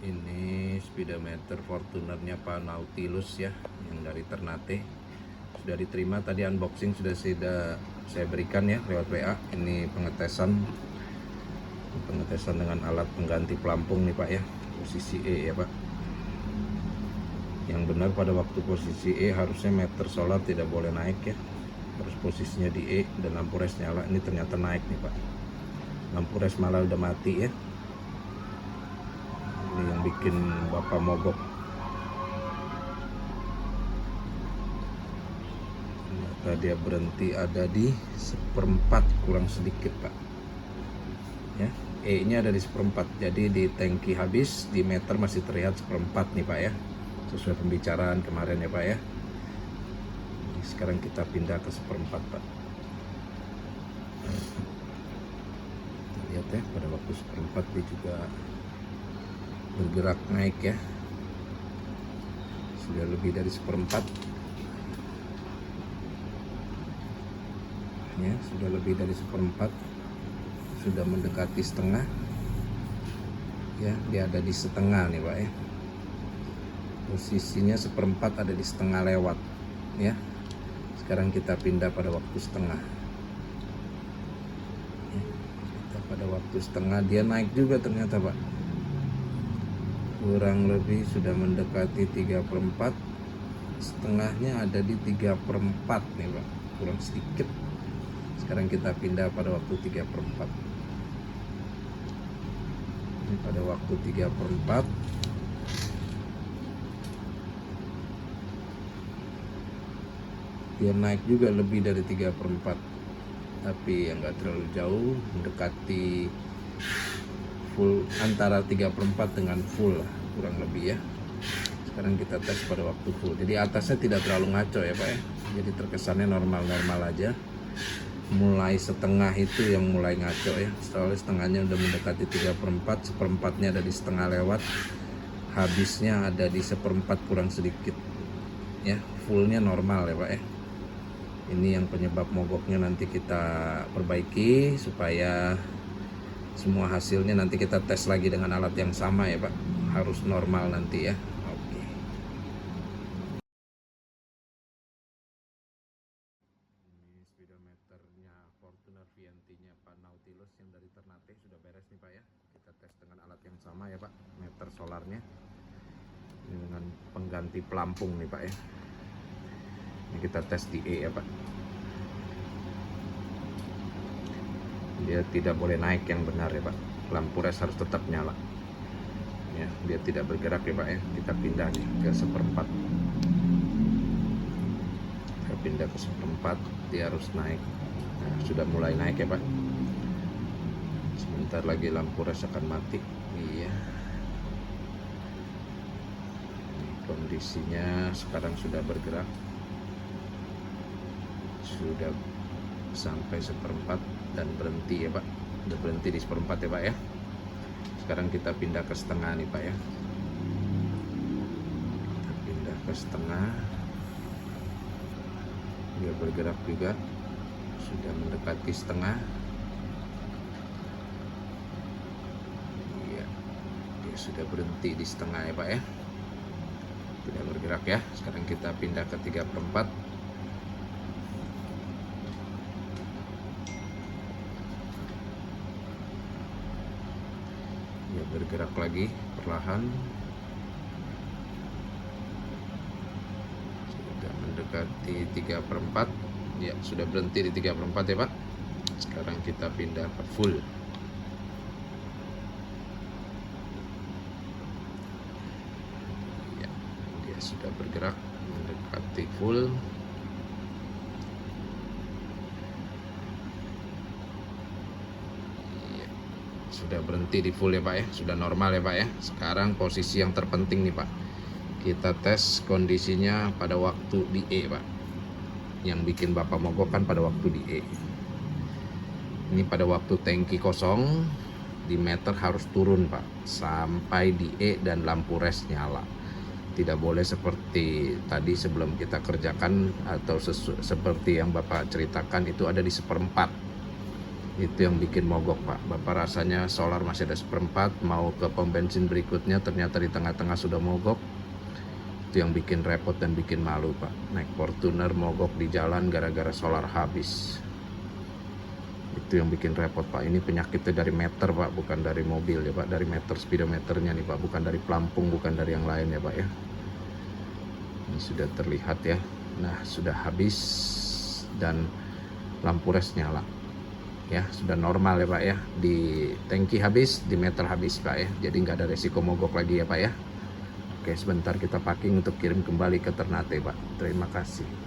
Ini speedometer Fortunernya Pak Nautilus ya, yang dari Ternate. Sudah diterima, tadi unboxing sudah saya berikan ya lewat WA. Ini pengetesan dengan alat pengganti pelampung nih Pak ya, posisi E ya Pak. Yang benar pada waktu posisi E harusnya meter solar tidak boleh naik ya, harus posisinya di E dan lampu res nyala. Ini ternyata naik nih Pak, lampu res malah udah mati ya. Ini yang bikin bapak mogok. Ternyata dia berhenti ada di 1/4 kurang sedikit Pak ya. E nya ada di 1/4, jadi di tangki habis, di meter masih terlihat 1/4 nih Pak ya, sesuai pembicaraan kemarin ya Pak ya. Sekarang kita pindah ke 1/4 Pak. Kita lihat ya, pada waktu 1/4 dia juga bergerak naik ya, sudah lebih dari 1/4 ya, sudah lebih dari 1/4, sudah mendekati setengah ya. Dia ada di setengah nih Pak ya, posisinya 1/4 ada di setengah lewat ya. Sekarang kita pindah pada waktu setengah ya. Kita pada waktu setengah, dia naik juga ternyata Pak, kurang lebih sudah mendekati 3/4, setengahnya ada di 3/4 nih Pak, kurang sedikit. Sekarang kita pindah pada waktu 3/4. Ini pada waktu 3/4 dia naik juga lebih dari 3/4, tapi yang enggak terlalu jauh, mendekati full, antara 3/4 dengan full lah, kurang lebih ya. Sekarang kita tes pada waktu full, jadi atasnya tidak terlalu ngaco ya Pak ya, jadi terkesannya normal-normal aja. Mulai setengah itu yang mulai ngaco ya, soalnya setengahnya udah mendekati 3/4, 1/4-nya ada di setengah lewat, habisnya ada di 1/4 kurang sedikit ya. Fullnya normal ya Pak ya. Ini yang penyebab mogoknya, nanti kita perbaiki supaya semua hasilnya nanti kita tes lagi dengan alat yang sama ya Pak, harus normal nanti ya. Oke. Ini speedometernya Fortuner VNT-nya Pak Nautilus yang dari Ternate sudah beres nih Pak ya. Kita tes dengan alat yang sama ya Pak, meter solarnya. Ini dengan pengganti pelampung nih Pak ya. Ini kita tes di E ya Pak. Dia tidak boleh naik yang benar ya Pak, lampu res harus tetap nyala ya. Dia tidak bergerak ya Pak ya. Kita pindah nih ke 1/4, kita pindah ke 1/4, dia harus naik. Nah, sudah mulai naik ya Pak, sebentar lagi lampu res akan mati. Iya, ini kondisinya sekarang sudah bergerak, sudah sampai 1/4 dan berhenti ya Pak, udah berhenti di 1/4 ya Pak ya. Sekarang kita pindah ke setengah nih Pak ya, kita pindah ke setengah, dia bergerak juga, sudah mendekati setengah. Iya, dia sudah berhenti di setengah ya Pak ya, tidak bergerak ya. Sekarang kita pindah ke 3/4. Dia bergerak lagi perlahan, sudah mendekati 3/4 ya, sudah berhenti di 3/4 ya Pak. Sekarang kita pindah ke full ya, dia sudah bergerak mendekati full. Sudah berhenti di full ya Pak ya, sudah normal ya Pak ya. Sekarang posisi yang terpenting nih Pak, kita tes kondisinya pada waktu di E Pak. Yang bikin bapak mogok kan pada waktu di E. Ini pada waktu tangki kosong, di meter harus turun Pak, sampai di E dan lampu res nyala. Tidak boleh seperti tadi sebelum kita kerjakan, atau seperti yang bapak ceritakan itu ada di 1/4. Itu yang bikin mogok Pak. Bapak rasanya solar masih ada seperempat, mau ke pom bensin berikutnya ternyata di tengah-tengah sudah mogok. Itu yang bikin repot dan bikin malu Pak. Naik Fortuner mogok di jalan gara-gara solar habis. Itu yang bikin repot Pak. Ini penyakitnya dari meter Pak, bukan dari mobil ya Pak. Dari meter speedometernya nih Pak, bukan dari pelampung, bukan dari yang lain ya Pak ya. Ini sudah terlihat ya. Nah sudah habis dan lampu res nyala ya, sudah normal ya Pak ya. Di tangki habis, di meter habis Pak ya. Jadi nggak ada resiko mogok lagi ya Pak ya. Oke, sebentar kita packing untuk kirim kembali ke Ternate Pak. Terima kasih.